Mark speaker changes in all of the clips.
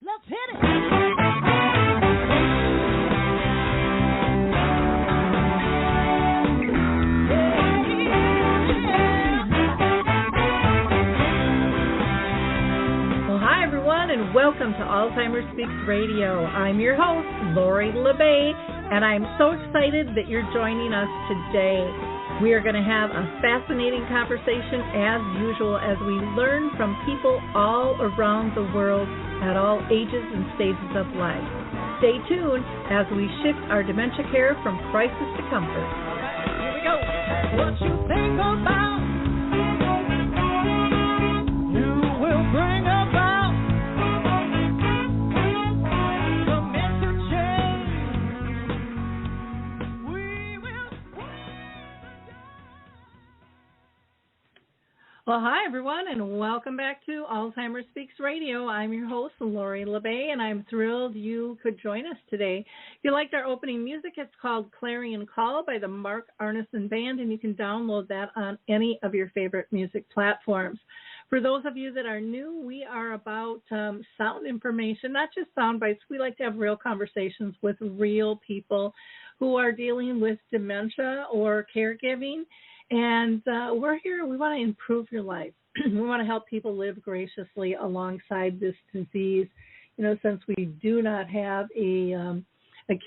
Speaker 1: Let's hit it.
Speaker 2: Well, hi, everyone, and welcome to Alzheimer Speaks Radio. I'm your host, Lori LeBay, and I'm so excited that you're joining us today. We are going to have a fascinating conversation, as usual, as we learn from people all around the world at all ages and stages of life. Stay tuned as we shift our dementia care from crisis to comfort.
Speaker 1: All right, here we go. What you think about, you will bring about the mental change. We will.
Speaker 2: Well, hi, everyone, and welcome back to Alzheimer Speaks Radio. I'm your host, Lori LeBay, and I'm thrilled you could join us today. If you liked our opening music, it's called Clarion Call by the Mark Arneson Band, and you can download that on any of your favorite music platforms. For those of you that are new, we are about sound information, not just sound bites. We like to have real conversations with real people who are dealing with dementia or caregiving. And we're here. We want to improve your life. We want to help people live graciously alongside this disease. You know, since we do not have a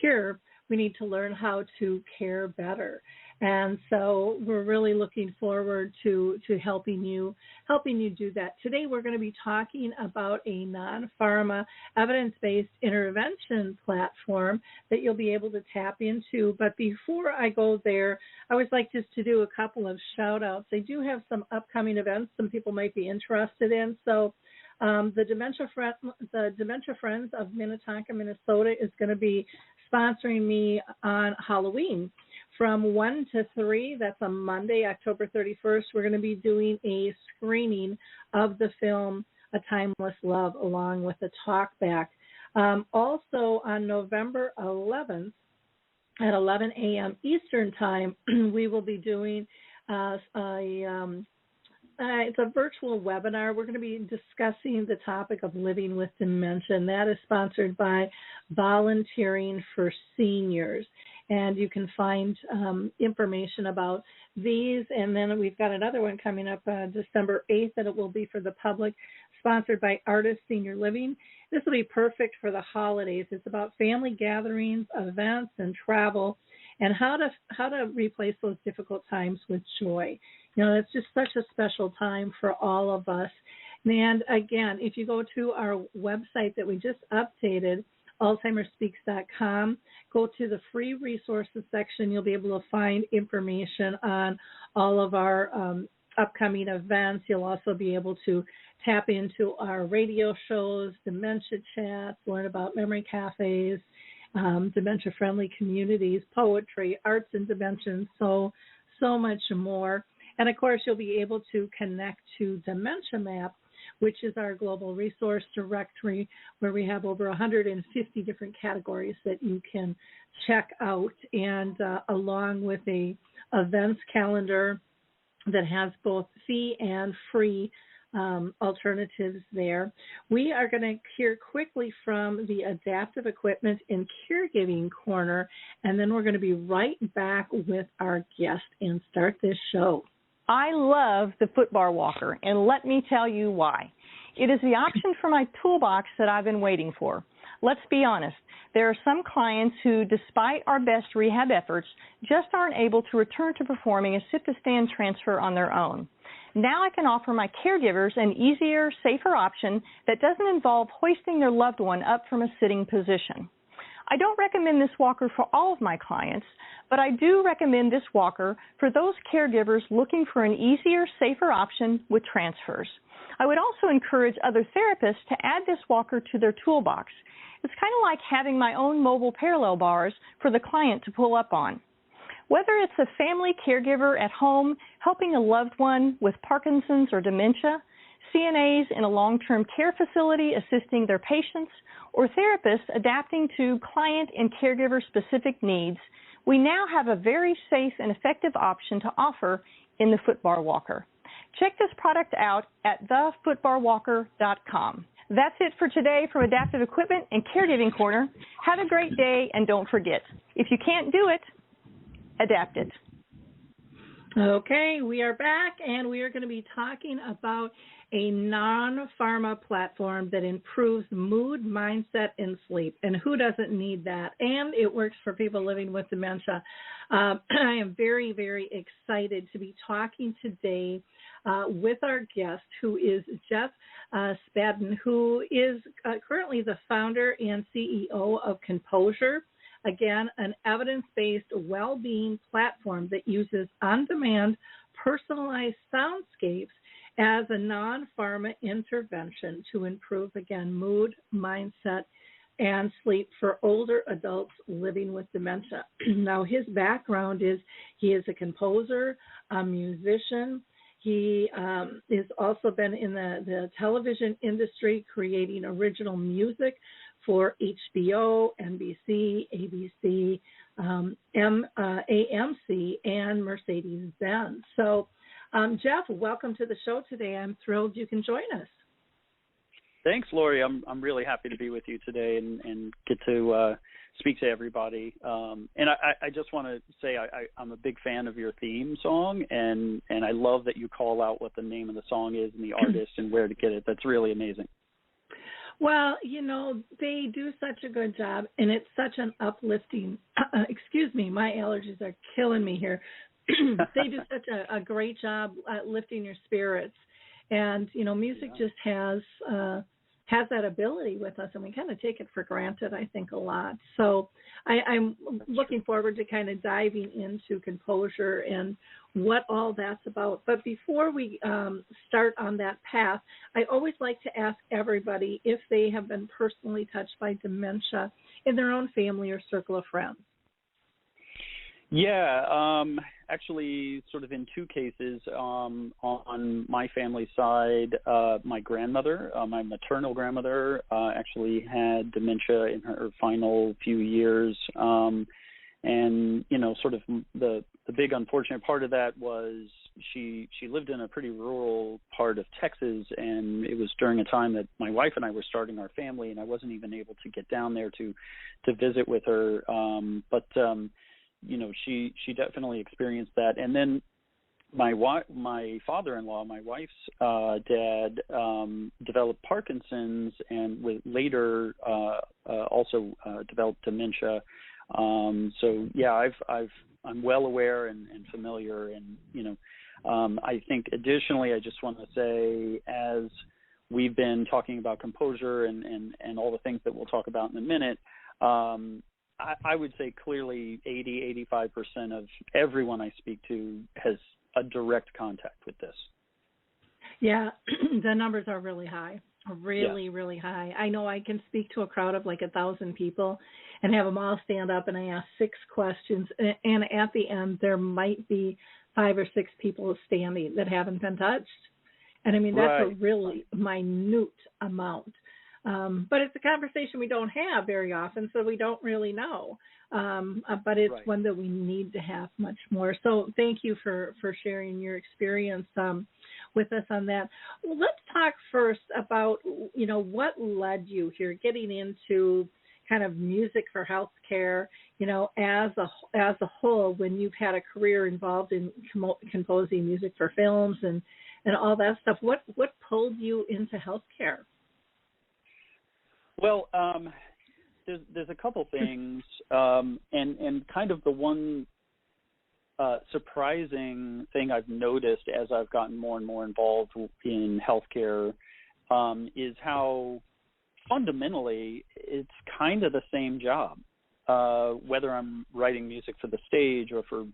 Speaker 2: cure, we need to learn how to care better. And so we're really looking forward to helping you do that. Today we're going to be talking about a non-pharma evidence-based intervention platform that you'll be able to tap into. But before I go there, I always like just to do a couple of shout-outs. I do have some upcoming events some people might be interested in. So the Dementia Friends of Minnetonka, Minnesota is going to be sponsoring me on Halloween from 1 to 3. That's on Monday, October 31st. We're going to be doing a screening of the film A Timeless Love along with a talk back. Also on November 11th at 11 a.m. Eastern Time, we will be doing it's a virtual webinar. We're going to be discussing the topic of living with dementia, and that is sponsored by Volunteering for Seniors. And you can find information about these. And then we've got another one coming up December 8th, and it will be for the public, sponsored by Artist Senior Living. This will be perfect for the holidays. It's about family gatherings, events, and travel, and how to replace those difficult times with joy. You know, it's just such a special time for all of us. And again, if you go to our website that we just updated, alzheimerspeaks.com, go to the free resources section. You'll be able to find information on all of our upcoming events. You'll also be able to tap into our radio shows, dementia chats, learn about memory cafes, dementia-friendly communities, poetry, arts and dementia, so much more. And, of course, you'll be able to connect to Dementia Map, which is our global resource directory where we have over 150 different categories that you can check out, and along with a events calendar that has both fee and free alternatives there. We are going to hear quickly from the Adaptive Equipment and Caregiving Corner, and then we're going to be right back with our guest and start this show.
Speaker 3: I love the footbar walker, and let me tell you why. It is the option for my toolbox that I've been waiting for. Let's be honest. There are some clients who, despite our best rehab efforts, just aren't able to return to performing a sit-to-stand transfer on their own. Now I can offer my caregivers an easier, safer option that doesn't involve hoisting their loved one up from a sitting position. I don't recommend this walker for all of my clients, but I do recommend this walker for those caregivers looking for an easier, safer option with transfers. I would also encourage other therapists to add this walker to their toolbox. It's kind of like having my own mobile parallel bars for the client to pull up on. Whether it's a family caregiver at home helping a loved one with Parkinson's or dementia, CNAs in a long-term care facility assisting their patients, or therapists adapting to client and caregiver-specific needs, we now have a very safe and effective option to offer in the footbar walker. Check this product out at thefootbarwalker.com. That's it for today from Adaptive Equipment and Caregiving Corner. Have a great day, and don't forget, if you can't do it, adapt it.
Speaker 2: Okay, we are back, and we are going to be talking about a non-pharma platform that improves mood, mindset, and sleep. And who doesn't need that? And it works for people living with dementia. I am very, very excited to be talking today with our guest, who is Jeff McSpadden, who is currently the founder and CEO of Composure. Again, an evidence-based well-being platform that uses on-demand personalized soundscapes as a non-pharma intervention to improve, again, mood, mindset, and sleep for older adults living with dementia. Now, his background is he is a composer, a musician. He has also been in the television industry creating original music for HBO, NBC, ABC, AMC, and Mercedes-Benz. So, Jeff, welcome to the show today. I'm thrilled you can join us.
Speaker 4: Thanks, Lori. I'm really happy to be with you today and get to speak to everybody. And I just want to say I'm a big fan of your theme song, and I love that you call out what the name of the song is and the artist and where to get it. That's really amazing.
Speaker 2: Well, you know, they do such a good job, and it's such an uplifting, excuse me, my allergies are killing me here. They do such a great job at lifting your spirits. And, you know, music just has that ability with us, and we kind of take it for granted, I think, a lot. So I'm looking forward to kind of diving into Composure and what all that's about. But before we start on that path, I always like to ask everybody if they have been personally touched by dementia in their own family or circle of friends.
Speaker 4: Yeah, actually sort of in two cases. On my family side, my grandmother, my maternal grandmother, actually had dementia in her final few years. And, you know, sort of the big unfortunate part of that was she lived in a pretty rural part of Texas, and it was during a time that my wife and I were starting our family, and I wasn't even able to get down there to visit with her. You know, she definitely experienced that. And then my father-in-law, my wife's dad, developed Parkinson's, and later also developed dementia. So yeah, I'm well aware and familiar, and you know, I think additionally, I just want to say, as we've been talking about Composure and all the things that we'll talk about in a minute, I would say clearly 85% of everyone I speak to has a direct contact with this.
Speaker 2: Yeah, the numbers are really high, really high. I know I can speak to a crowd of like 1,000 people and have them all stand up, and I ask 6 questions, and at the end there might be 5 or 6 people standing that haven't been touched. And I mean, that's a really minute amount. But it's a conversation we don't have very often, so we don't really know. But it's one that we need to have much more. So thank you for sharing your experience with us on that. Well, let's talk first about, you know, what led you here, getting into kind of music for healthcare, you know, as a whole, when you've had a career involved in composing music for films and all that stuff. What pulled you into healthcare?
Speaker 4: Well, there's a couple things, and kind of the one surprising thing I've noticed as I've gotten more and more involved in healthcare is how fundamentally it's kind of the same job, whether I'm writing music for the stage or for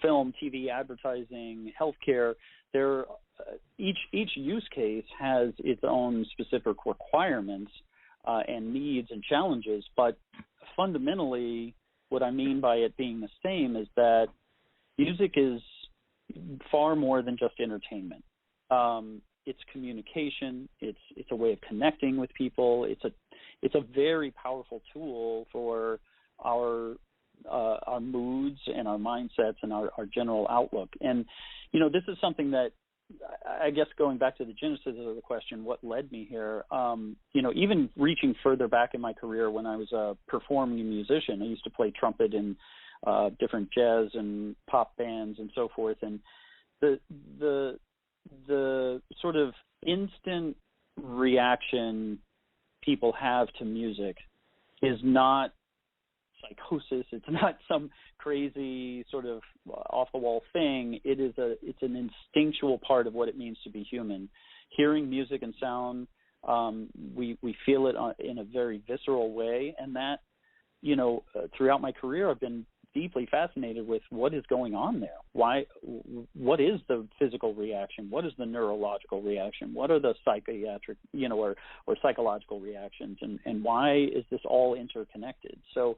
Speaker 4: film, TV, advertising, healthcare. Each use case has its own specific requirements and needs and challenges, but fundamentally what I mean by it being the same is that music is far more than just entertainment. It's communication, it's a way of connecting with people, it's a very powerful tool for our moods and our mindsets and our general outlook. And, you know, this is something that I guess going back to the genesis of the question, what led me here, even reaching further back in my career when I was a performing musician, I used to play trumpet in different jazz and pop bands and so forth. And the sort of instant reaction people have to music is not psychosis. It's not some crazy sort of off-the-wall thing. It's an instinctual part of what it means to be human. Hearing music and sound, we feel it in a very visceral way, and that, throughout my career, I've been deeply fascinated with what is going on there. What is the physical reaction? What is the neurological reaction? What are the psychiatric, or psychological reactions? And why is this all interconnected? So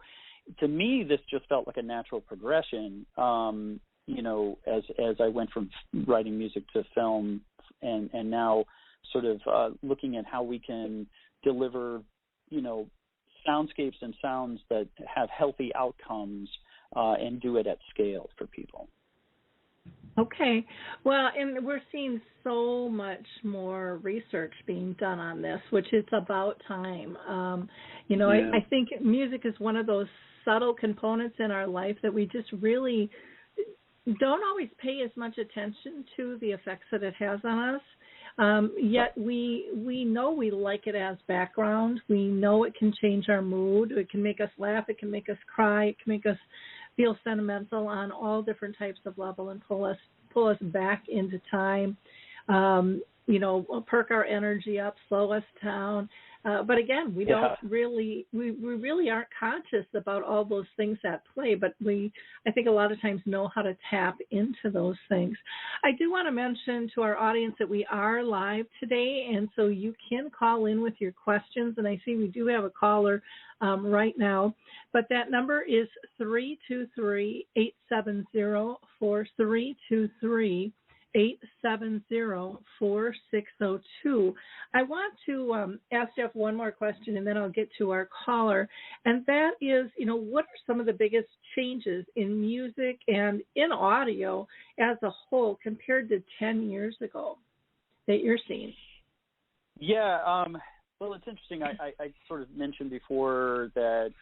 Speaker 4: to me, this just felt like a natural progression, as I went from writing music to film and now sort of looking at how we can deliver, soundscapes and sounds that have healthy outcomes and do it at scale for people.
Speaker 2: Okay. Well, and we're seeing so much more research being done on this, which is about time. I think music is one of those subtle components in our life that we just really don't always pay as much attention to the effects that it has on us. Yet we know we like it as background. We know it can change our mood. It can make us laugh. It can make us cry. It can make us feel sentimental on all different types of level and pull us back into time. Perk our energy up, slow us down. But again, we really aren't conscious about all those things at play, but I think a lot of times know how to tap into those things. I do want to mention to our audience that we are live today, and so you can call in with your questions, and I see we do have a caller right now, but that number is 323-870-4323. 870-4602. I want to ask Jeff one more question, and then I'll get to our caller, and that is, what are some of the biggest changes in music and in audio as a whole compared to 10 years ago that you're seeing?
Speaker 4: Yeah, well, it's interesting. I sort of mentioned before that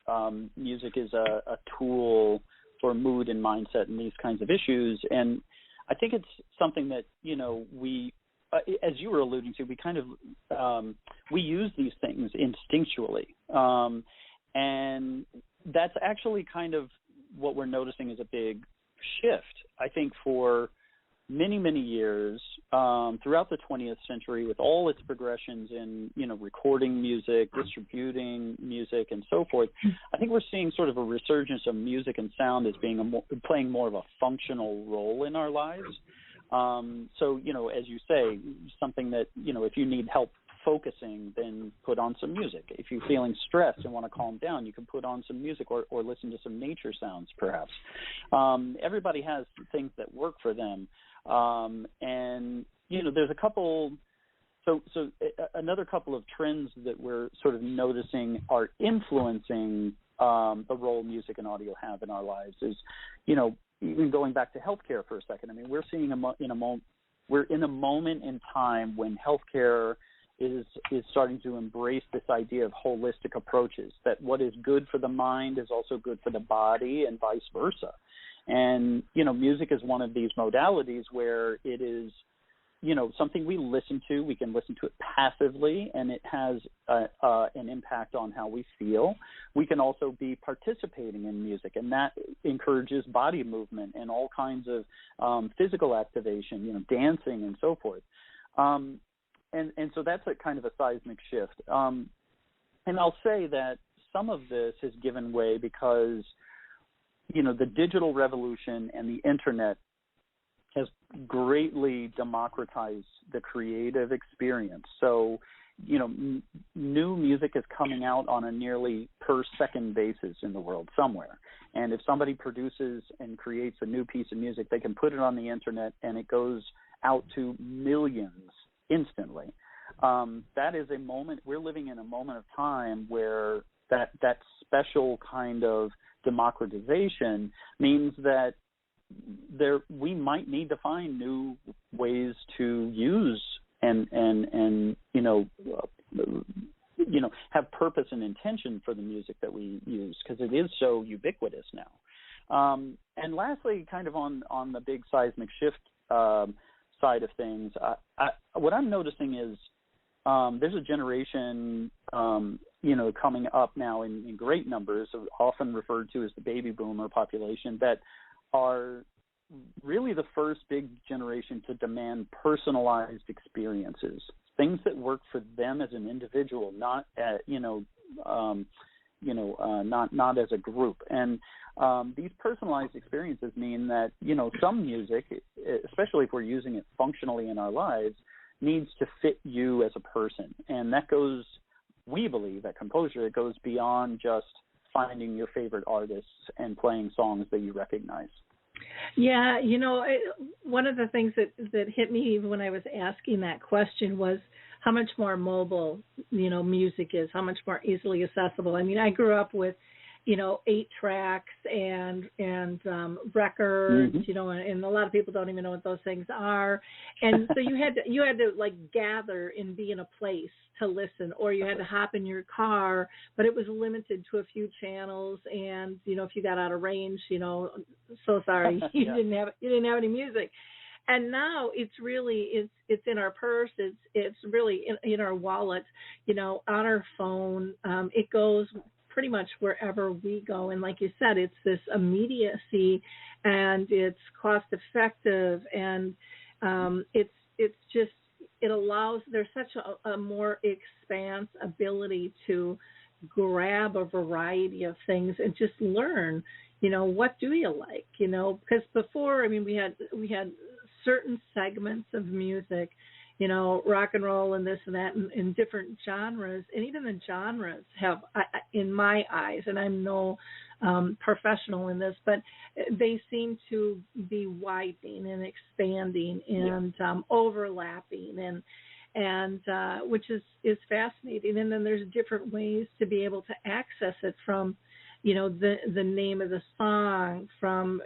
Speaker 4: music is a tool for mood and mindset and these kinds of issues, and I think it's something that, we, as you were alluding to, we kind of, we use these things instinctually. And that's actually kind of what we're noticing is a big shift. I think for many, many years, throughout the 20th century, with all its progressions in, recording music, distributing music, and so forth, I think we're seeing sort of a resurgence of music and sound as being playing more of a functional role in our lives. So, as you say, something that, if you need help focusing, then put on some music. If you're feeling stressed and want to calm down, you can put on some music or listen to some nature sounds, perhaps. Everybody has things that work for them. And, there's a couple, another couple of trends that we're sort of noticing are influencing the role music and audio have in our lives is, even going back to healthcare for a second. I mean, we're seeing we're in a moment in time when healthcare is starting to embrace this idea of holistic approaches, that what is good for the mind is also good for the body and vice versa. And, music is one of these modalities where it is, something we listen to. We can listen to it passively, and it has an impact on how we feel. We can also be participating in music, and that encourages body movement and all kinds of physical activation, dancing and so forth. And so that's a kind of a seismic shift. And I'll say that some of this has given way because, the digital revolution and the internet has greatly democratized the creative experience. So, new music is coming out on a nearly per second basis in the world somewhere. And if somebody produces and creates a new piece of music, they can put it on the internet and it goes out to millions instantly. That is a moment, we're living in a moment of time where that special kind of democratization means that we might need to find new ways to use and have purpose and intention for the music that we use, because it is so ubiquitous now. And lastly, kind of on the big seismic shift side of things, what I'm noticing is there's a generation, coming up now in great numbers, often referred to as the baby boomer population, that are really the first big generation to demand personalized experiences, things that work for them as an individual, not not as a group. And these personalized experiences mean that some music, especially if we're using it functionally in our lives, needs to fit you as a person, and that goes. We believe at Composure it goes beyond just finding your favorite artists and playing songs that you recognize.
Speaker 2: Yeah, one of the things that hit me even when I was asking that question was how much more mobile, music is, how much more easily accessible. I mean, I grew up with, 8 tracks and records, and a lot of people don't even know what those things are. And so you had to like gather and be in a place to listen, or you had to hop in your car, but it was limited to a few channels. And, if you got out of range, so sorry, you didn't have any music. And now it's really, it's in our purse. It's really in our wallet, on our phone. It goes pretty much wherever we go. And like you said, it's this immediacy, and it's cost effective, and it's just, it allows, there's such a more expanse ability to grab a variety of things and just learn, what do you like, because before, I mean, we had certain segments of music, rock and roll and this and that, in different genres. And even the genres have, in my eyes, and I'm no professional in this, but they seem to be widening and expanding and overlapping, and which is fascinating. And then there's different ways to be able to access it, from the name of the song, from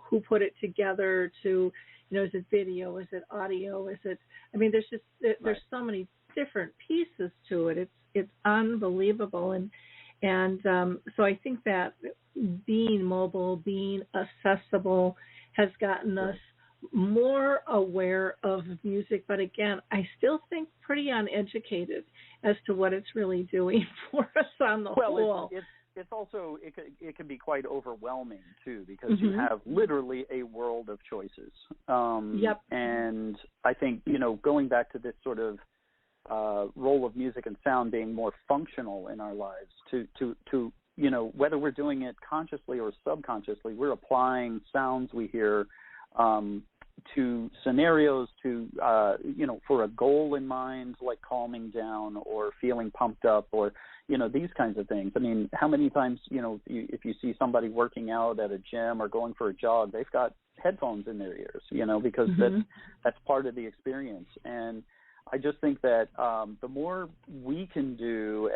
Speaker 2: who put it together, to is it video, is it audio, is it, I mean, there's so many different pieces to it. It's unbelievable. And so I think that being mobile, being accessible, has gotten us more aware of music, but again, I still think pretty uneducated as to what it's really doing for us on the whole.
Speaker 4: It's also, it can be quite overwhelming too, because you have literally a world of choices.
Speaker 2: Yep.
Speaker 4: And I think, going back to this sort of role of music and sound being more functional in our lives, to whether we're doing it consciously or subconsciously, we're applying sounds we hear to scenarios, to for a goal in mind, like calming down or feeling pumped up, or these kinds of things. I mean, how many times if you see somebody working out at a gym or going for a jog, they've got headphones in their ears, because that's part of the experience. And I just think that the more we can do,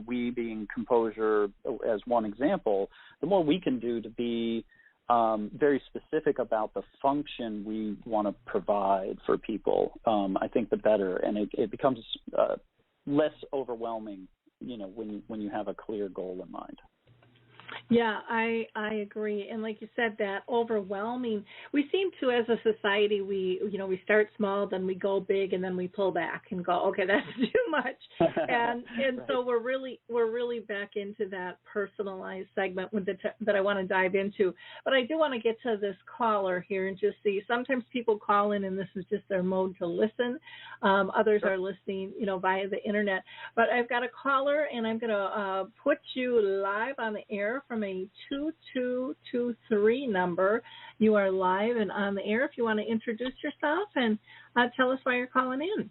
Speaker 4: we being Composure as one example, the more we can do to be very specific about the function we want to provide for people, I think the better, and it becomes less overwhelming, when you have a clear goal in mind.
Speaker 2: Yeah, I agree. And like you said, that overwhelming, we seem to, as a society, we start small, then we go big, and then we pull back and go, okay, that's too much. And right. So we're really back into that personalized segment that I want to dive into. But I do want to get to this caller here and just see, sometimes people call in and this is just their mode to listen. Others are listening, via the internet. But I've got a caller, and I'm going to put you live on the air from a 2223 number. You are live and on the air. If you want to introduce yourself and tell us why you're calling in.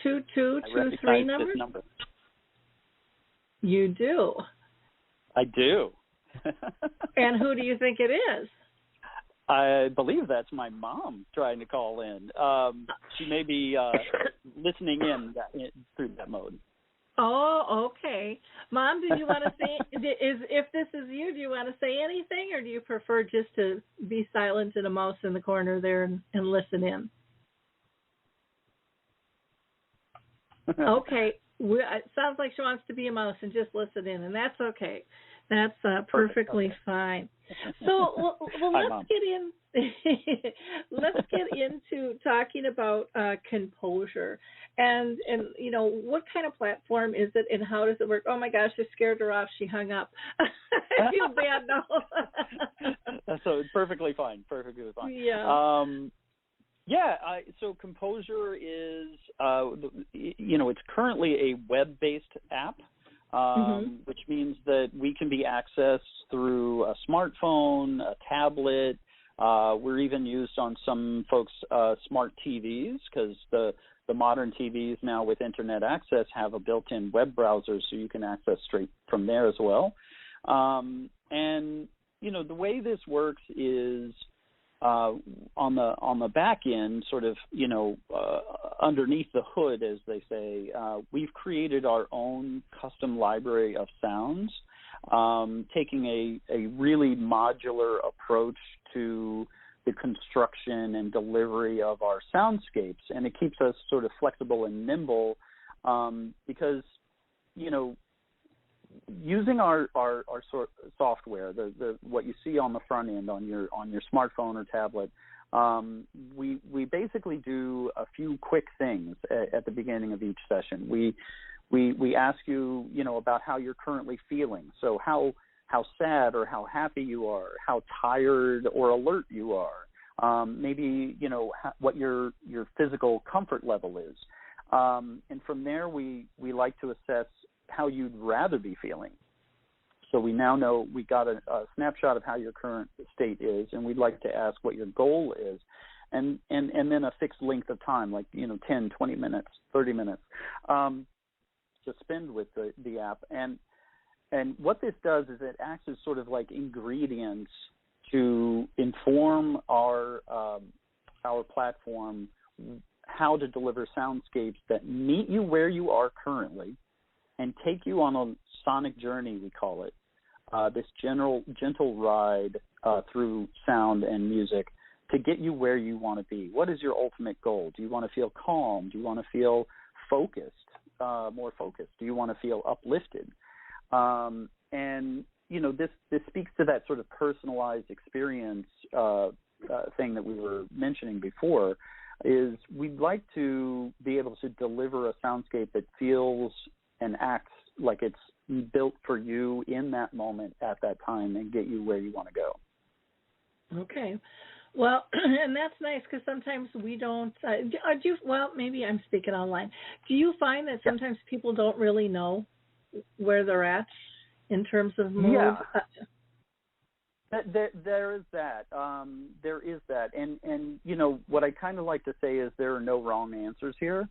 Speaker 2: 2223 number? You do?
Speaker 4: I do.
Speaker 2: And who do you think it is?
Speaker 4: I believe that's my mom trying to call in. She may be listening in through that mode.
Speaker 2: Oh, okay. Mom, did you want to if this is you, do you want to say anything, or do you prefer just to be silent and a mouse in the corner there and listen in? Okay. It sounds like she wants to be a mouse and just listen in, and that's okay. That's perfectly
Speaker 4: okay.
Speaker 2: fine. So, let's get in. Let's get into talking about Composure, and what kind of platform is it, and how does it work? Oh my gosh, I scared her off. She hung up. I feel bad now.
Speaker 4: So it's perfectly fine. Perfectly fine.
Speaker 2: Yeah.
Speaker 4: So Composure is, it's currly a web-based app, which means that we can be accessed through a smartphone, a tablet. We're even used on some folks' smart TVs, because the modern TVs now with internet access have a built-in web browser, so you can access straight from there as well. The way this works is, on the back end, sort of, underneath the hood, as they say, we've created our own custom library of sounds, taking a really modular approach to the construction and delivery of our soundscapes, and it keeps us sort of flexible and nimble, because, using our software, the what you see on the front end on your smartphone or tablet, we basically do a few quick things at the beginning of each session. We ask you, about how you're currently feeling. So how sad or how happy you are, how tired or alert you are, maybe what your physical comfort level is, and from there we like to assess how you'd rather be feeling. So we now know we got a snapshot of how your current state is, and we'd like to ask what your goal is, and then a fixed length of time, like 10, 20 minutes, 30 minutes, to spend with the app. And what this does is it acts as sort of like ingredients to inform our platform how to deliver soundscapes that meet you where you are currently, and take you on a sonic journey, we call it, this gentle ride through sound and music to get you where you want to be. What is your ultimate goal? Do you want to feel calm? Do you want to feel focused, more focused? Do you want to feel uplifted? This speaks to that sort of personalized experience thing that we were mentioning before, is we'd like to be able to deliver a soundscape that feels and acts like it's built for you in that moment at that time, and get you where you want to go.
Speaker 2: Okay. Well, and that's nice, because sometimes we don't, maybe I'm speaking online. Do you find that sometimes people don't really know where they're at in terms of mood?
Speaker 4: Yeah. There is that. There is that. And what I kind of like to say is there are no wrong answers here.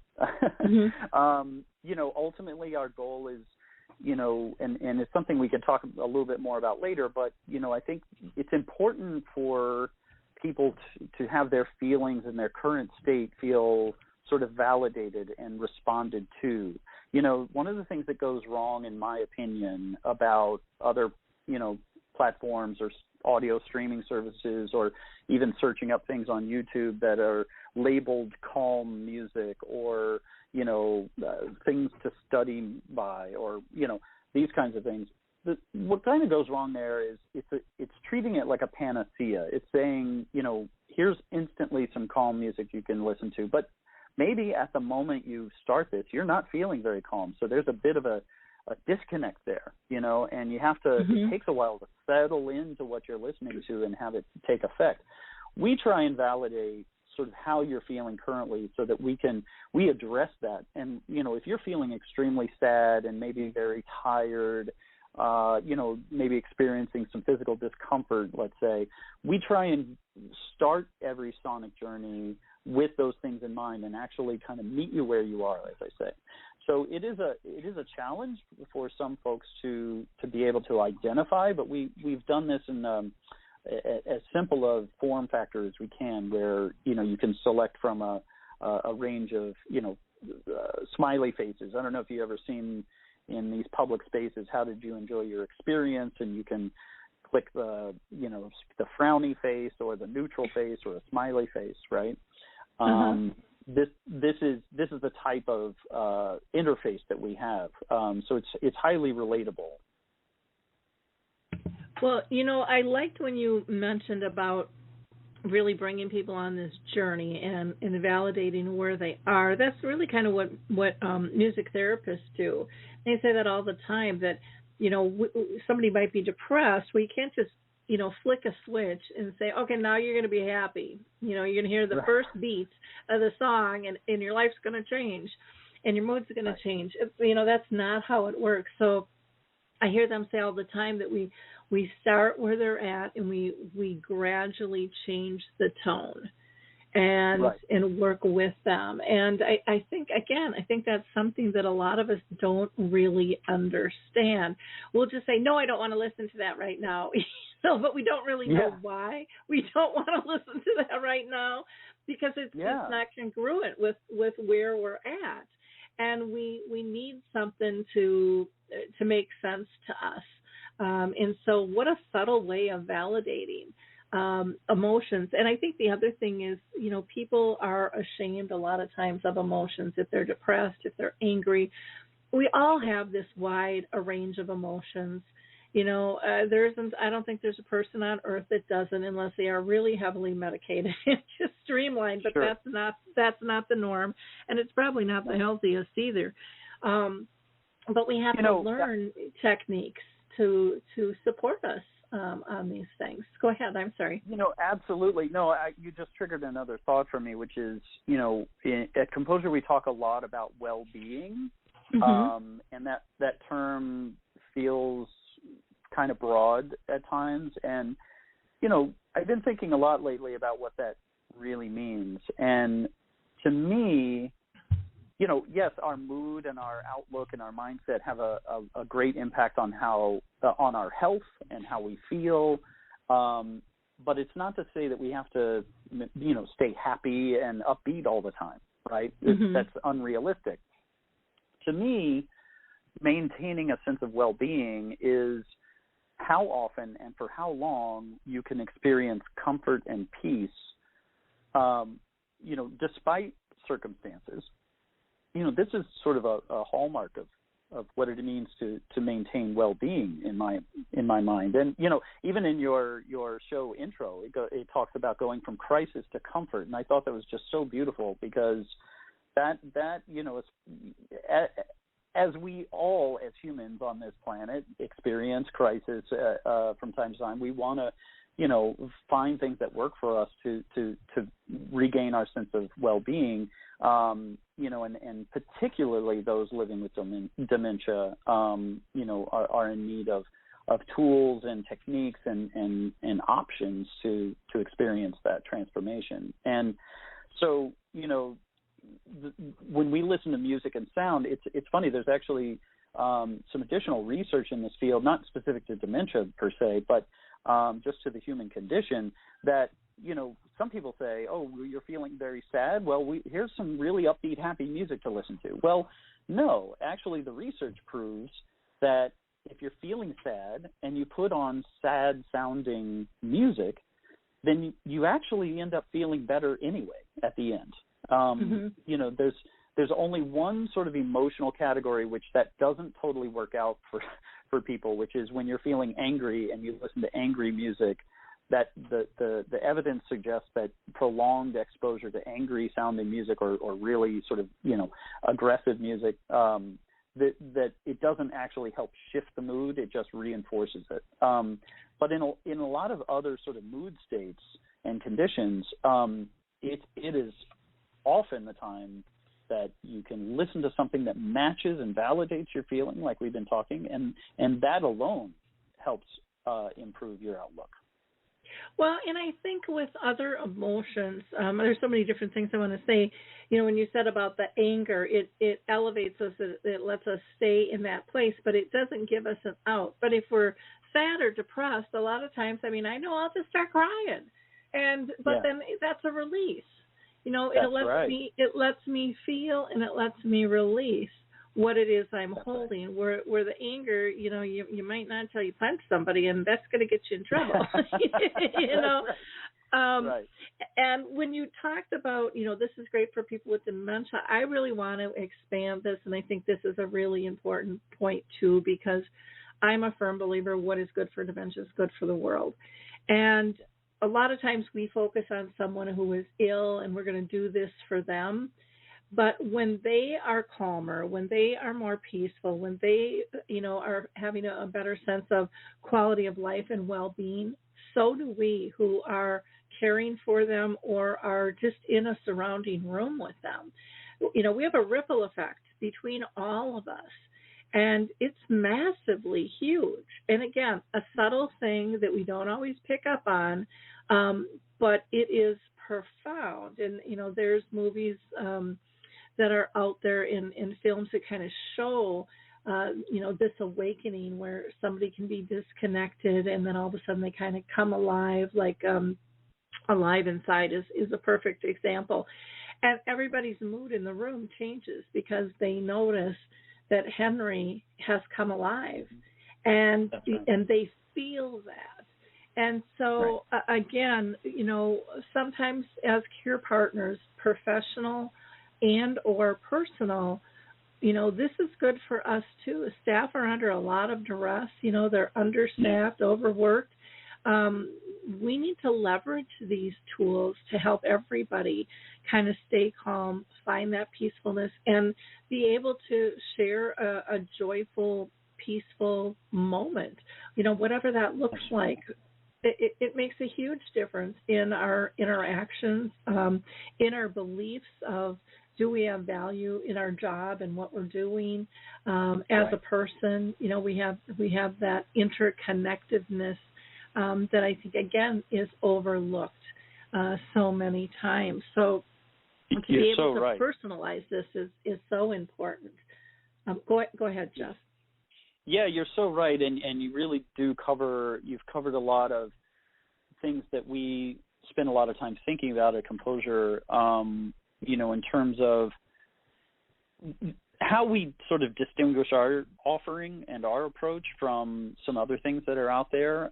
Speaker 4: Ultimately our goal is, and it's something we can talk a little bit more about later, but, I think it's important for people to have their feelings and their current state feel sort of validated and responded to. One of the things that goes wrong, in my opinion, about other, platforms or audio streaming services, or even searching up things on YouTube that are labeled calm music, or, things to study by, or, these kinds of things. What kind of goes wrong there is it's treating it like a panacea. It's saying, here's instantly some calm music you can listen to, but maybe at the moment you start this, you're not feeling very calm. So there's a bit of a disconnect there, and you have to, it takes a while to settle into what you're listening to and have it take effect. We try and validate sort of how you're feeling currently, so that we address that. And, if you're feeling extremely sad and maybe very tired, maybe experiencing some physical discomfort, let's say, we try and start every sonic journey with those things in mind, and actually kind of meet you where you are, as I say. So it is a challenge for some folks to be able to identify, but we've done this in as simple a form factor as we can, where you can select from a range of smiley faces. I don't know if you've ever seen in these public spaces, how did you enjoy your experience? And you can click the frowny face or the neutral face or a smiley face, right? This is the type of interface that we have. So it's highly relatable.
Speaker 2: Well, I liked when you mentioned about really bringing people on this journey and validating where they are. That's really kind of what music therapists do. They say that all the time, that somebody might be depressed. We can't just flick a switch and say, okay, now you're going to be happy. You're going to hear the first beats of the song, and your life's going to change, and your mood's going to change. That's not how it works. So I hear them say all the time that we start where they're at, and we gradually change the tone and work with them. And I think that's something that a lot of us don't really understand. We'll just say, no, I don't want to listen to that right now. But we don't really know why we don't want to listen to that right now, because it's not congruent with where we're at. And we need something to make sense to us. And so what a subtle way of validating emotions. And I think the other thing is, people are ashamed a lot of times of emotions. If they're depressed, if they're angry, we all have this wide a range of emotions. I don't think there's a person on earth that doesn't, unless they are really heavily medicated and just streamlined. But that's not the norm, and it's probably not the healthiest either. But we have to learn techniques to support us on these things. Go ahead. I'm sorry.
Speaker 4: Absolutely. No, you just triggered another thought for me, which is, at Composure we talk a lot about well-being, and that term feels kind of broad at times. And, I've been thinking a lot lately about what that really means. And to me, yes, our mood and our outlook and our mindset have a great impact on on our health and how we feel. But it's not to say that we have to, stay happy and upbeat all the time, right? That's unrealistic. To me, maintaining a sense of well-being is how often and for how long you can experience comfort and peace, despite circumstances. This is sort of a hallmark of what it means to maintain well-being in my mind. And, even in your show intro, it talks about going from crisis to comfort. And I thought that was just so beautiful, because that as we all, as humans on this planet, experience crisis from time to time, we want to, find things that work for us to regain our sense of well-being, and particularly those living with dementia, are in need of tools and techniques and options to experience that transformation. And so, when we listen to music and sound, it's funny. There's actually some additional research in this field, not specific to dementia per se, but just to the human condition, that some people say, oh, you're feeling very sad. Well, here's some really upbeat, happy music to listen to. Well, no, actually the research proves that if you're feeling sad and you put on sad sounding music, then you actually end up feeling better anyway at the end. There's only one sort of emotional category which that doesn't totally work out for people, which is when you're feeling angry and you listen to angry music. That the evidence suggests that prolonged exposure to angry sounding music or really sort of aggressive music, that it doesn't actually help shift the mood, it just reinforces it. But in a lot of other sort of mood states and conditions, it is often the time that you can listen to something that matches and validates your feeling, like we've been talking, and that alone helps improve your outlook.
Speaker 2: Well, and I think with other emotions, there's so many different things I want to say. When you said about the anger, it elevates us, it lets us stay in that place, but it doesn't give us an out. But if we're sad or depressed, a lot of times, I know I'll just start crying, but then that's a release. It lets me feel and it lets me release. what it is I'm holding. Where the anger, you might not until you punch somebody, and that's going to get you in trouble.
Speaker 4: Right.
Speaker 2: And when you talked about, this is great for people with dementia, I really want to expand this, and I think this is a really important point too, because I'm a firm believer what is good for dementia is good for the world. And a lot of times we focus on someone who is ill and we're going to do this for them. But when they are calmer, when they are more peaceful, when they, are having a better sense of quality of life and well-being, so do we who are caring for them or are just in a surrounding room with them. We have a ripple effect between all of us. And it's massively huge. And again, a subtle thing that we don't always pick up on, but it is profound. And, there's movies that are out there in films that kind of show, this awakening where somebody can be disconnected and then all of a sudden they kind of come alive, like Alive Inside is a perfect example. And everybody's mood in the room changes because they notice that Henry has come alive, and
Speaker 4: right.
Speaker 2: and they feel that. And so, again, sometimes as care partners, professional and or personal, this is good for us too. Staff are under a lot of duress. They're understaffed, overworked. We need to leverage these tools to help everybody kind of stay calm, find that peacefulness, and be able to share a joyful, peaceful moment. Whatever that looks like, it makes a huge difference in our interactions, in our beliefs of do we have value in our job and what we're doing as a person. We have that interconnectedness that I think, again, is overlooked so many times. So to be able to personalize this is so important. Go ahead, Jeff.
Speaker 4: Yeah, you're so right, and you really do you've covered a lot of things that we spend a lot of time thinking about at Composure, in terms of how we sort of distinguish our offering and our approach from some other things that are out there.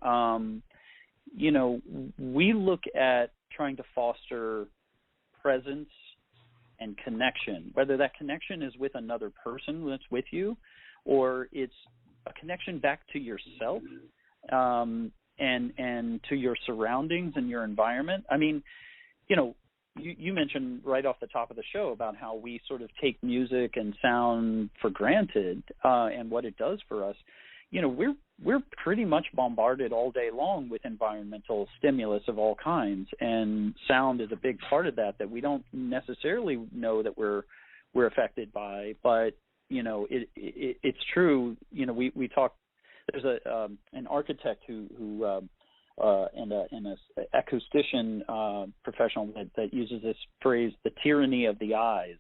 Speaker 4: We look at trying to foster presence and connection, whether that connection is with another person that's with you or it's a connection back to yourself and to your surroundings and your environment. I mean, you mentioned right off the top of the show about how we sort of take music and sound for granted and what it does for us. We're pretty much bombarded all day long with environmental stimulus of all kinds, and sound is a big part of that we don't necessarily know that we're affected by. But it's true. We talk. There's an architect who and an acoustician professional that uses this phrase, the tyranny of the eyes,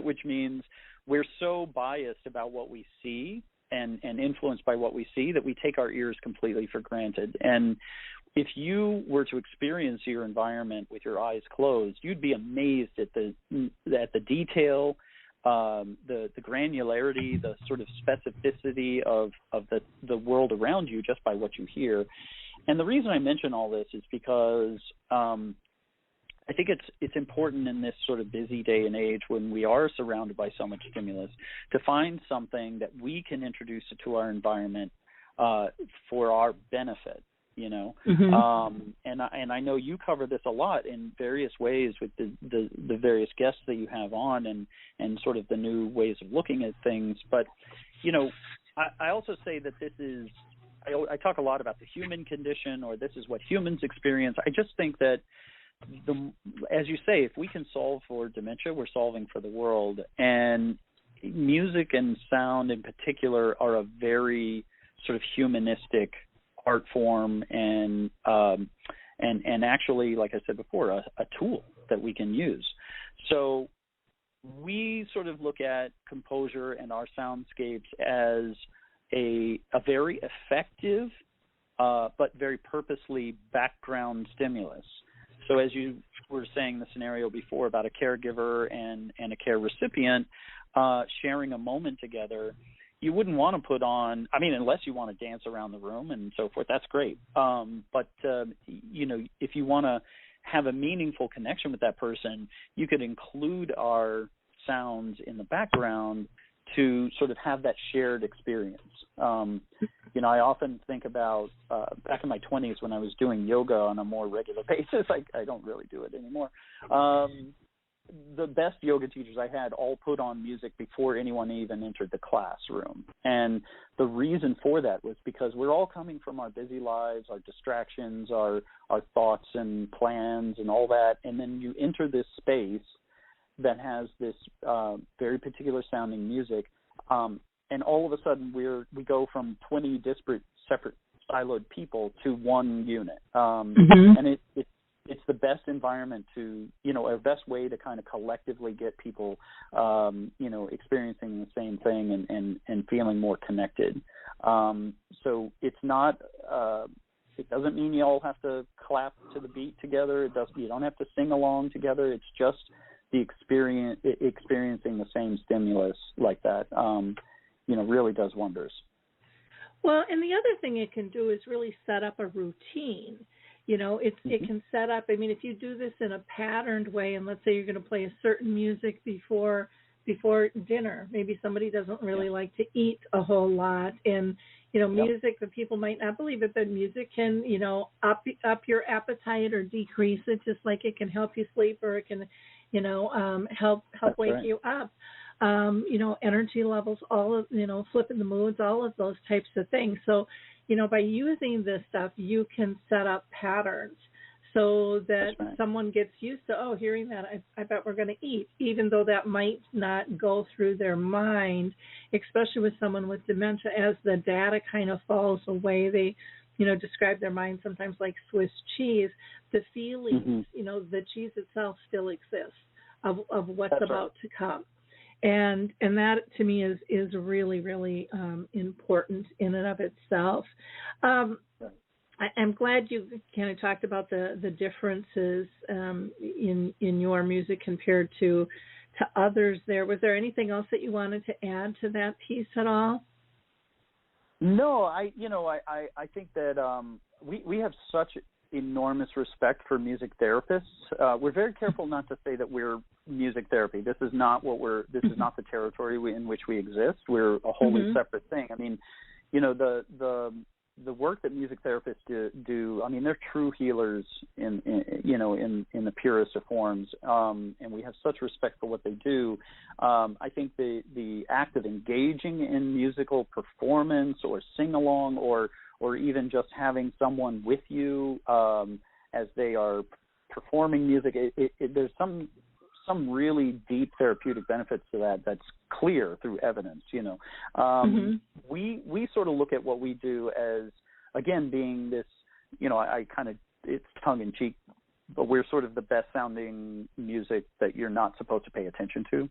Speaker 4: which means we're so biased about what we see and influenced by what we see that we take our ears completely for granted. And if you were to experience your environment with your eyes closed, you'd be amazed at the detail, the granularity, the sort of specificity of the world around you just by what you hear. And the reason I mention all this is because I think it's important in this sort of busy day and age when we are surrounded by so much stimulus to find something that we can introduce to our environment for our benefit. Mm-hmm. And I know you cover this a lot in various ways with the various guests that you have on and sort of the new ways of looking at things. But I also say that this is. I talk a lot about the human condition, or this is what humans experience. I just think that, as you say, if we can solve for dementia, we're solving for the world. And music and sound in particular are a very sort of humanistic art form and actually, like I said before, a tool that we can use. So we sort of look at Composure and our soundscapes as a very effective but very purposely background stimulus. So as you were saying the scenario before about a caregiver and a care recipient, sharing a moment together, you wouldn't want to put on, I mean, unless you want to dance around the room and so forth, that's great. But if you want to have a meaningful connection with that person, you could include our sounds in the background to sort of have that shared experience. I often think about back in my 20s when I was doing yoga on a more regular basis. I don't really do it anymore. The best yoga teachers I had all put on music before anyone even entered the classroom. And the reason for that was because we're all coming from our busy lives, our distractions, our thoughts and plans and all that. And then you enter this space that has this very particular sounding music. And all of a sudden we go from 20 disparate, separate, siloed people to one unit. And it's the best environment to, a best way to kind of collectively get people, experiencing the same thing and feeling more connected. So it's not, it doesn't mean you all have to clap to the beat together. You don't have to sing along together. It's just the experiencing the same stimulus like that, really does wonders.
Speaker 2: Well, and the other thing it can do is really set up a routine. It can set up, if you do this in a patterned way, and let's say you're going to play a certain music before dinner, maybe somebody doesn't really like to eat a whole lot, and, music, that people might not believe it, but music can, up your appetite or decrease it, just like it can help you sleep or it can, help
Speaker 4: That's
Speaker 2: wake
Speaker 4: right.
Speaker 2: you up. Energy levels, all of, flipping the moods, all of those types of things. So, by using this stuff, you can set up patterns so that someone gets used to, hearing that, I bet we're going to eat, even though that might not go through their mind, especially with someone with dementia. As the data kind of falls away, they, describe their mind sometimes like Swiss cheese. The feelings, the cheese itself still exists of what's about to come. And that to me is really, really important in and of itself. I'm glad you kind of talked about the differences in your music compared to others there. Was there anything else that you wanted to add to that piece at all?
Speaker 4: No, I think that we have such enormous respect for music therapists. We're very careful not to say that we're music therapy. This is not this is not the territory in which we exist. We're a wholly separate thing. The work that music therapists do, they're true healers in the purest of forms. And we have such respect for what they do. I think the act of engaging in musical performance or sing along or even just having someone with you as they are performing music, there's some really deep therapeutic benefits to that that's clear through evidence. We sort of look at what we do as, again, being this, it's tongue in cheek, but we're sort of the best sounding music that you're not supposed to pay attention to.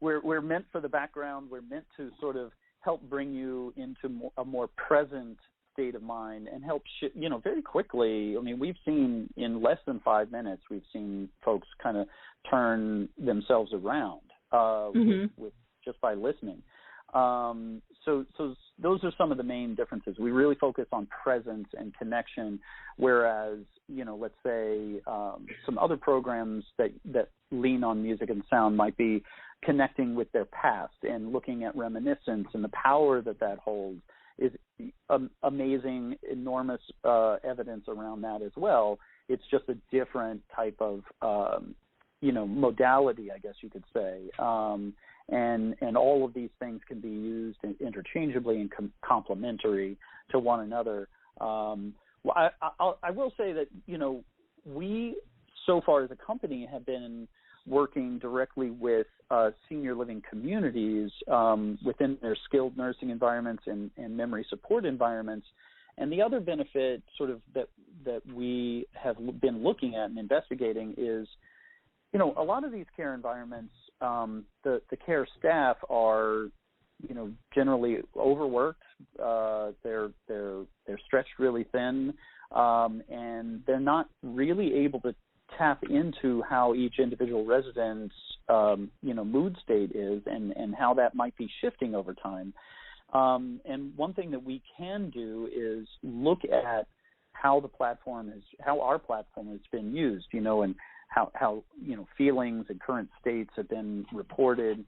Speaker 4: We're meant for the background. We're meant to sort of help bring you into a more present state of mind and help very quickly. We've seen in less than 5 minutes, we've seen folks kind of turn themselves around with just by listening. So those are some of the main differences. We really focus on presence and connection, whereas, let's say some other programs that lean on music and sound might be connecting with their past and looking at reminiscence and the power that holds. Is amazing, enormous evidence around that as well. It's just a different type of, modality, I guess you could say. And all of these things can be used interchangeably and complementary to one another. I will say that, we so far as a company have been working directly with senior living communities within their skilled nursing environments and memory support environments. And the other benefit sort of that we have been looking at and investigating is, a lot of these care environments, the care staff are, generally overworked. They're stretched really thin, and they're not really able to tap into how each individual resident's mood state is and how that might be shifting over time. And one thing that we can do is look at how our platform has been used, and how feelings and current states have been reported,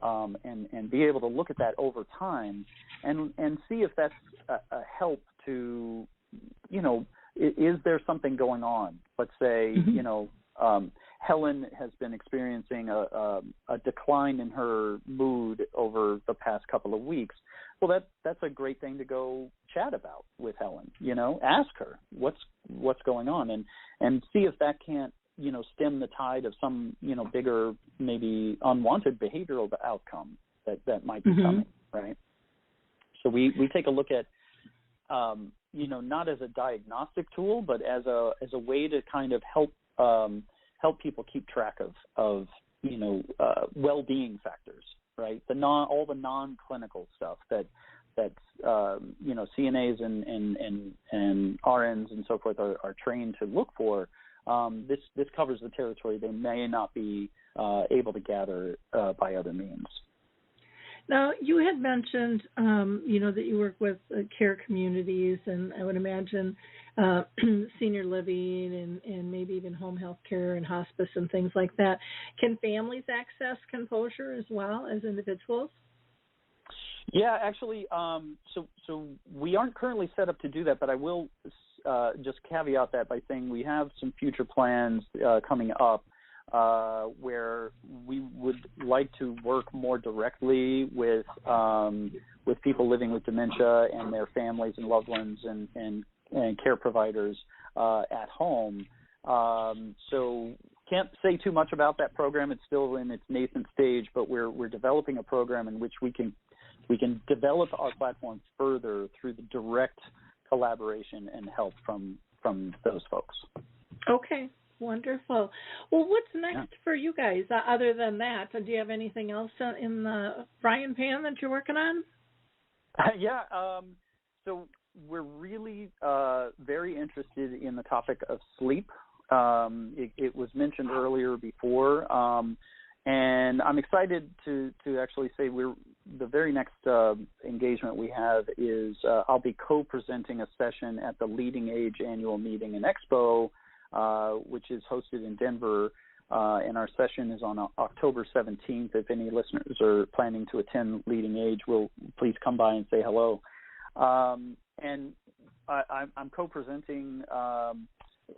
Speaker 4: and be able to look at that over time and see if that's a help to, is there something going on? Let's say, Helen has been experiencing a decline in her mood over the past couple of weeks. Well, that's a great thing to go chat about with Helen. Ask her what's going on, and see if that can't stem the tide of some bigger, maybe unwanted behavioral outcome that might be coming, right? So we take a look at not as a diagnostic tool, but as a way to kind of help people keep track of well-being factors, right? All the non-clinical stuff that CNAs and RNs and so forth are trained to look for. This covers the territory they may not be able to gather by other means.
Speaker 2: Now, you had mentioned, that you work with care communities, and I would imagine senior living and maybe even home health care and hospice and things like that. Can families access Composure as well as individuals?
Speaker 4: Yeah, actually, so we aren't currently set up to do that, but I will just caveat that by saying we have some future plans coming up where we would like to work more directly with people living with dementia and their families and loved ones and care providers at home. So can't say too much about that program. It's still in its nascent stage, but we're developing a program in which we can develop our platform further through the direct collaboration and help from those folks.
Speaker 2: Okay. Wonderful. Well, what's next for you guys other than that? Do you have anything else in the frying pan that you're working on?
Speaker 4: So we're really very interested in the topic of sleep. It was mentioned earlier before, and I'm excited to actually say the very next engagement we have is I'll be co-presenting a session at the Leading Age Annual Meeting and Expo, which is hosted in Denver, and our session is on October 17th. If any listeners are planning to attend Leading Age, please come by and say hello. And I'm co-presenting,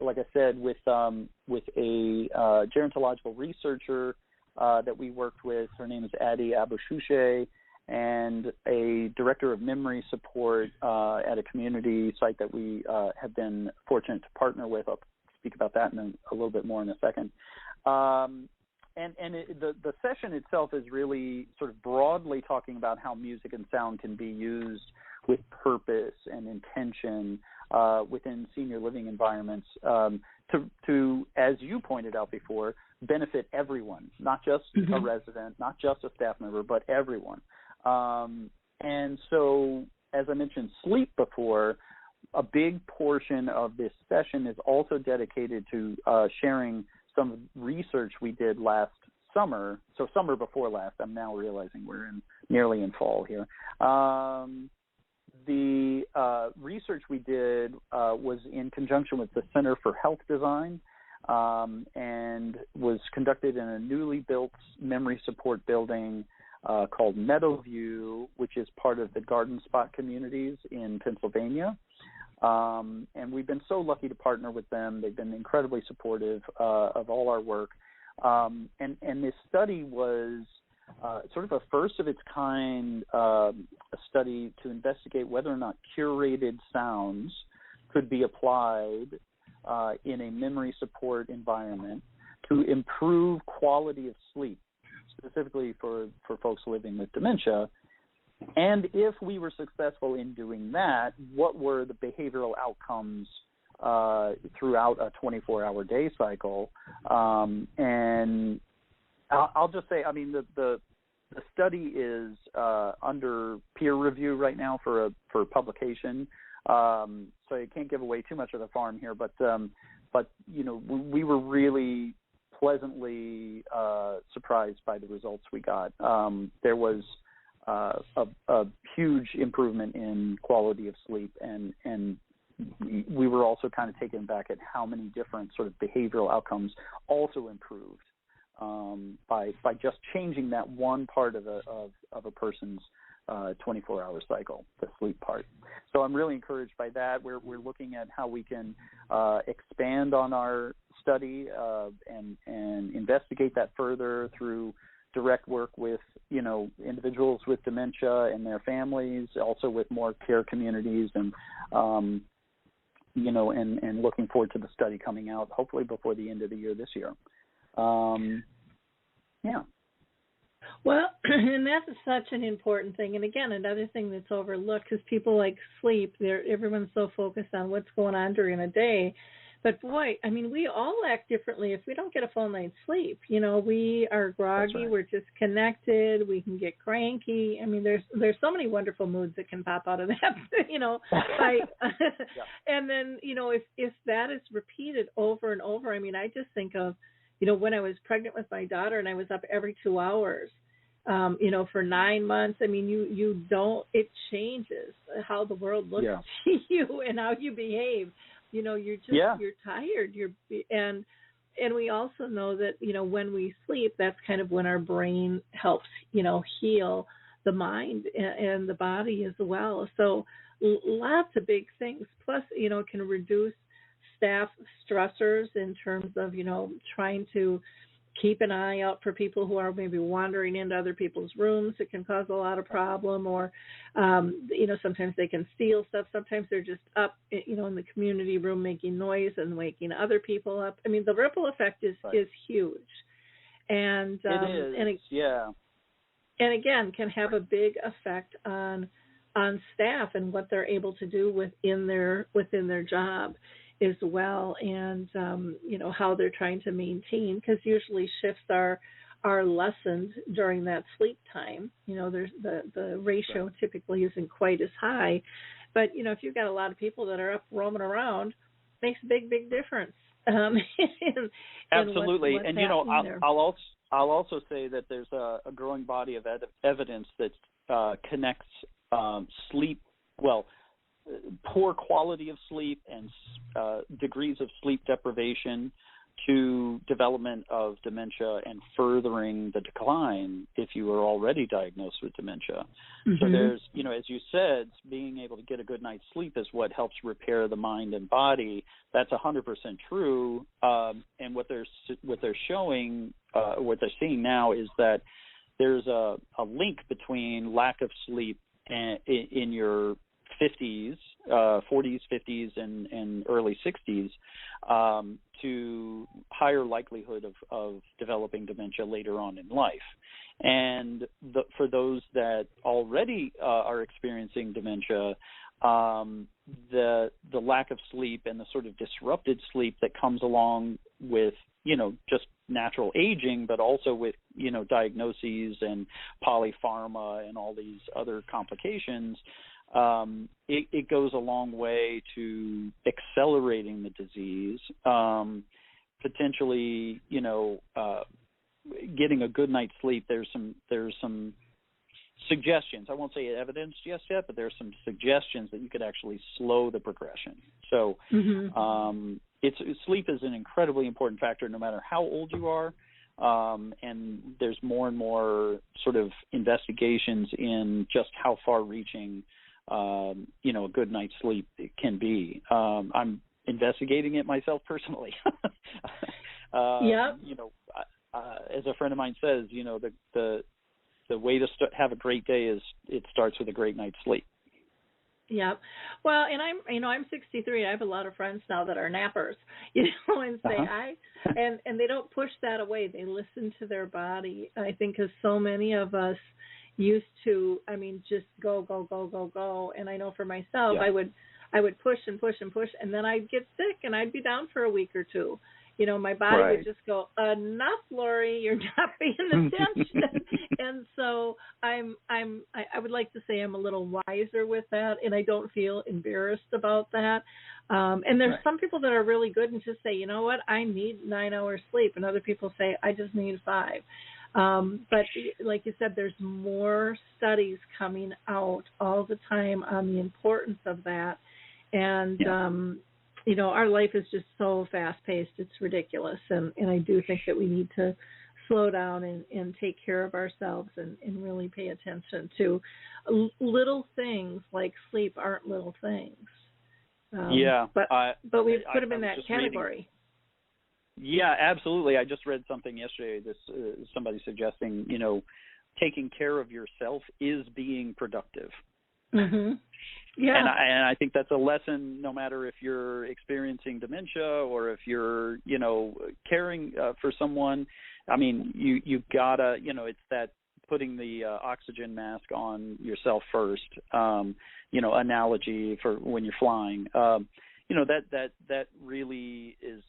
Speaker 4: like I said, with a gerontological researcher that we worked with. Her name is Adi Aboushouche, and a director of memory support at a community site that we have been fortunate to partner with. I'll speak about that in a little bit more in a second. The session itself is really sort of broadly talking about how music and sound can be used with purpose and intention within senior living environments to, as you pointed out before, benefit everyone, not just a resident, not just a staff member, but everyone. And so, as I mentioned, sleep before, a big portion of this session is also dedicated to sharing some research we did last summer. So summer before last, I'm now realizing we're nearly in fall here. The research we did was in conjunction with the Center for Health Design and was conducted in a newly built memory support building called Meadowview, which is part of the Garden Spot communities in Pennsylvania. And we've been so lucky to partner with them. They've been incredibly supportive of all our work. And this study was sort of a first of its kind a study to investigate whether or not curated sounds could be applied in a memory support environment to improve quality of sleep, specifically for folks living with dementia. And if we were successful in doing that, what were the behavioral outcomes throughout a 24-hour day cycle? And I'll just say, I mean, the study is under peer review right now for publication, so I can't give away too much of the farm here. But but we were really pleasantly surprised by the results we got. There was a huge improvement in quality of sleep, and we were also kind of taken back at how many different sort of behavioral outcomes also improved by just changing that one part of a person's 24-hour cycle, the sleep part. So I'm really encouraged by that. We're looking at how we can expand on our study and investigate that further through direct work with individuals with dementia and their families, also with more care communities, and and looking forward to the study coming out hopefully before the end of the year this year. Yeah.
Speaker 2: Well, and that's such an important thing. And again, another thing that's overlooked, because people like sleep, everyone's so focused on what's going on during a day. But boy, I mean, we all act differently if we don't get a full night's sleep. We are groggy, right. We're disconnected, we can get cranky. I mean, there's so many wonderful moods that can pop out of that, Yeah. And then, if that is repeated over and over, I mean, I just think of, when I was pregnant with my daughter and I was up every 2 hours, for 9 months, I mean, it changes how the world looks to you and how you behave. You're tired. And we also know that, when we sleep, that's kind of when our brain helps, heal the mind and the body as well. So lots of big things. Plus, it can reduce staff stressors in terms of, trying to keep an eye out for people who are maybe wandering into other people's rooms. It can cause a lot of problem, or, sometimes they can steal stuff. Sometimes they're just up, in the community room making noise and waking other people up. I mean, the ripple effect is huge. And
Speaker 4: it is,
Speaker 2: and again, can have a big effect on staff and what they're able to do within their job as well, and how they're trying to maintain, because usually shifts are lessened during that sleep time. There's the ratio typically isn't quite as high, but if you've got a lot of people that are up roaming around, it makes a big difference.
Speaker 4: Absolutely,
Speaker 2: what's
Speaker 4: and I'll also say that there's a growing body of evidence that connects sleep, poor quality of sleep and degrees of sleep deprivation to development of dementia and furthering the decline if you are already diagnosed with dementia. Mm-hmm. So there's, as you said, being able to get a good night's sleep is what helps repair the mind and body. That's 100% true. And what they're showing, what they're seeing now is that there's a link between lack of sleep in your 40s, 50s, and early 60s to higher likelihood of developing dementia later on in life. And for those that already are experiencing dementia, the lack of sleep and the sort of disrupted sleep that comes along with, just natural aging, but also with, diagnoses and polypharma and all these other complications, it goes a long way to accelerating the disease, potentially, getting a good night's sleep. There's some suggestions. I won't say evidence just yet, but there's some suggestions that you could actually slow the progression. So sleep is an incredibly important factor no matter how old you are. And there's more and more sort of investigations in just how far-reaching, a good night's sleep can be. I'm investigating it myself personally. As a friend of mine says, the way to have a great day is it starts with a great night's sleep.
Speaker 2: Yeah. Well, and I'm 63. I have a lot of friends now that are nappers, and say and they don't push that away. They listen to their body. I think because so many of us used to, just go. And I know for myself, I would push and push and push, and then I'd get sick and I'd be down for a week or two. my body
Speaker 4: Right.
Speaker 2: would just go, enough, Lori, you're not paying attention. And so I would like to say I'm a little wiser with that, and I don't feel embarrassed about that. And there's some people that are really good and just say, you know what, I need 9 hours sleep, and other people say I just need 5. But like you said, there's more studies coming out all the time on the importance of that. And, our life is just so fast-paced, it's ridiculous. And I do think that we need to slow down and take care of ourselves and really pay attention to little things like sleep aren't little things. But we put them in that category.
Speaker 4: Yeah, absolutely. I just read something yesterday. Somebody suggesting, taking care of yourself is being productive.
Speaker 2: Mm-hmm. Yeah,
Speaker 4: and I think that's a lesson. No matter if you're experiencing dementia or if you're, caring for someone. I mean, you gotta, it's that putting the oxygen mask on yourself first. Analogy for when you're flying. That really is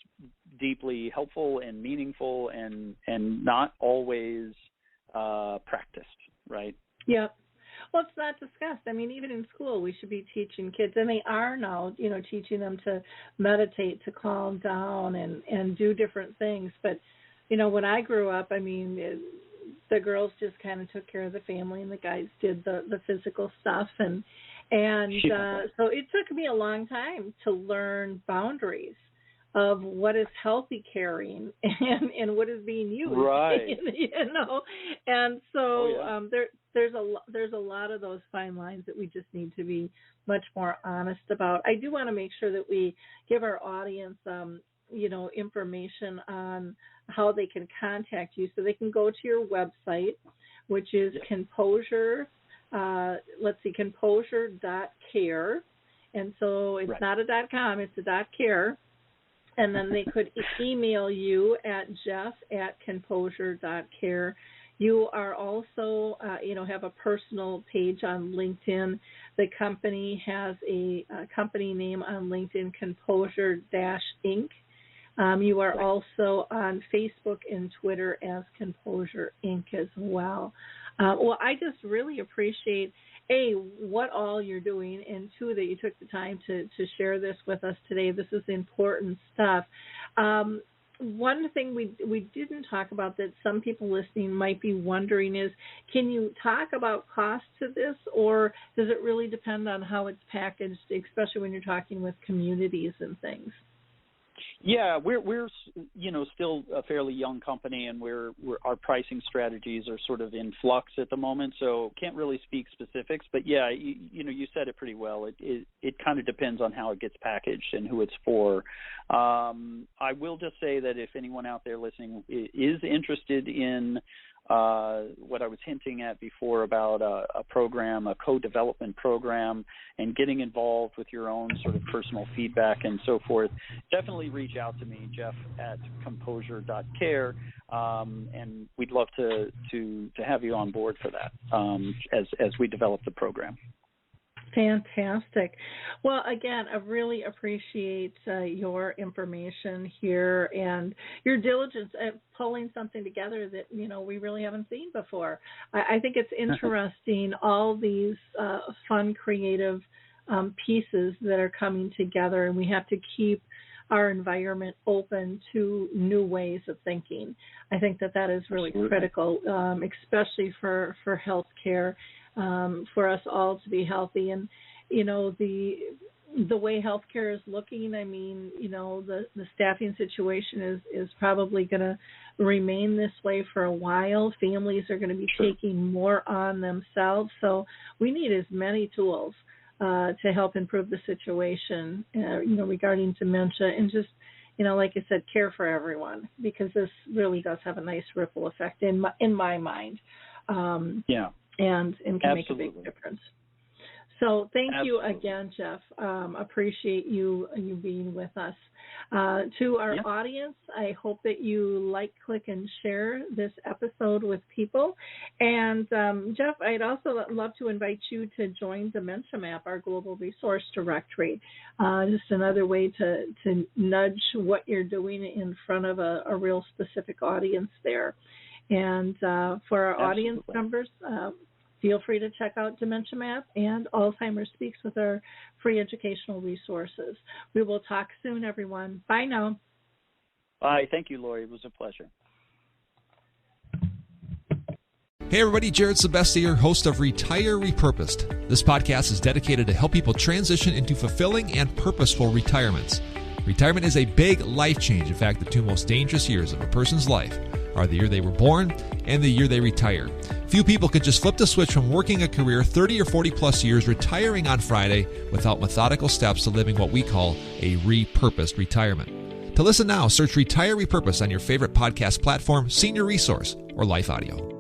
Speaker 4: deeply helpful and meaningful and not always practiced, right?
Speaker 2: Yeah. Well, it's not discussed. I mean, even in school, we should be teaching kids, and they are now, teaching them to meditate, to calm down and do different things. But, when I grew up, I mean, the girls just kind of took care of the family, and the guys did the physical stuff. So it took me a long time to learn boundaries of what is healthy caring and what is being used,
Speaker 4: right?
Speaker 2: And so there's a lot of those fine lines that we just need to be much more honest about. I do want to make sure that we give our audience, information on how they can contact you, so they can go to your website, which is Composure. Composure.care, and so it's not a .com, it's a .care. And then they could email you at jeff@composure.care. You are also, have a personal page on LinkedIn. The company has a company name on LinkedIn, Composure-Inc. You are also on Facebook and Twitter as Composure Inc. as well. Well, I just really appreciate, A, what all you're doing, and 2, that you took the time to share this with us today. This is important stuff. One thing we didn't talk about that some people listening might be wondering is, can you talk about cost to this, or does it really depend on how it's packaged, especially when you're talking with communities and things?
Speaker 4: Yeah, we're still a fairly young company, and our pricing strategies are sort of in flux at the moment, so can't really speak specifics. But yeah, you said it pretty well. It kind of depends on how it gets packaged and who it's for. I will just say that if anyone out there listening is interested in what I was hinting at before about a program, a co-development program, and getting involved with your own sort of personal feedback and so forth, definitely reach out to me, jeff@composure.care, and we'd love to have you on board for that as we develop the program.
Speaker 2: Fantastic. Well, again, I really appreciate your information here and your diligence at pulling something together that, we really haven't seen before. I think it's interesting, all these fun, creative pieces that are coming together, and we have to keep our environment open to new ways of thinking. I think that is really critical, especially for healthcare. For us all to be healthy. And, the way healthcare is looking, I mean, the staffing situation is probably going to remain this way for a while. Families are going to be taking more on themselves. So we need as many tools to help improve the situation, regarding dementia, and just, like I said, care for everyone, because this really does have a nice ripple effect in my mind. And can make a big difference. So thank you
Speaker 4: Absolutely.
Speaker 2: again, Jeff. Appreciate you being with us. To our audience, I hope that you like, click, and share this episode with people. And Jeff, I'd also love to invite you to join Dementia Map, our global resource directory. Just another way to nudge what you're doing in front of a real specific audience there. And for our audience members, feel free to check out Dementia Map and Alzheimer Speaks with our free educational resources. We will talk soon, everyone. Bye now.
Speaker 4: Bye. Thank you, Lori. It was a pleasure.
Speaker 5: Hey everybody, Jared Sebesti here, host of Retire Repurposed. This podcast is dedicated to help people transition into fulfilling and purposeful retirements. Retirement is a big life change. In fact, the two most dangerous years of a person's life are the year they were born and the year they retire. Few people can just flip the switch from working a career 30 or 40 plus years, retiring on Friday without methodical steps to living what we call a repurposed retirement. To listen now, search Retire Repurposed on your favorite podcast platform, Senior Resource, or Life Audio.